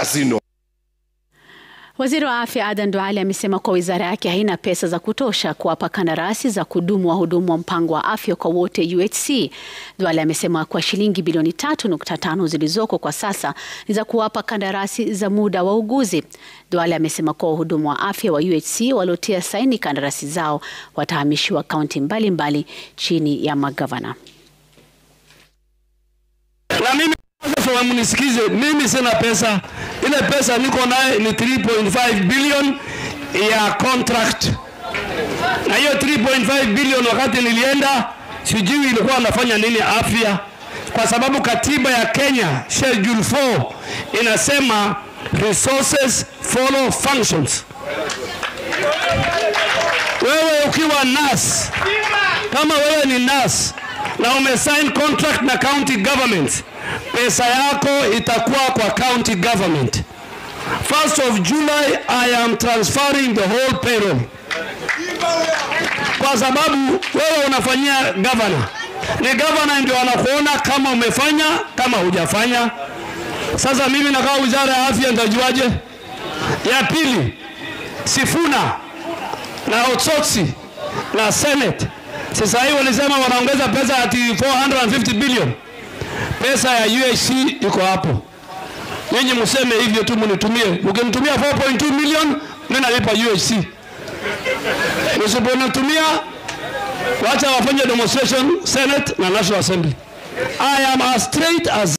casino. Waziri wa Afya Adan Duale amesema kuwa wizara yake haina pesa za kutosha kuwapa kandarasi za kudumu wahudumu wa mpango wa afya kwa wote UHC. Duale amesema kuwa shilingi bilioni 3.5 zilizoko kwa sasa ni za kuwapa kandarasi za muda wa uguzi. Duale amesema kuwa wahudumu wa afya wa UHC waliotia saini kandarasi zao watahamishiwa kaunti mbalimbali chini ya magavana. Na mimi sasa mnisikize, mimi sina pesa. Ile pesa niko naye ni 3.5 billion ya contract. Na hiyo 3.5 billion wakati nilienda sijui ilikuwa anafanya nini afya, kwa sababu katiba ya Kenya Schedule 4 inasema resources follow functions. Wewe ukiwa nurse, kama wewe ni nurse na umesign contract na county government, pesa yako itakuwa kwa county government. 1st of July I am transferring the whole payroll. Kwa sababu wewe unafanyia governor. Ni governor ndio anakuona kama umefanya kama hujafanya. Sasa mimi nakaa wizara ya afya nitajuaje? Ya pili, Sifuna na Otsotsi na Senate sasa hivi walisema wanaongeza pesa ati 450 billion. Pesa ya UHC iko hapo. Nyinyi mseme hivyo tu mnitumie. Mkinitumia 4.2 million mimi nalipa UHC. Msiponitumia wacha wafanye demonstration Senate na National Assembly. I am as straight as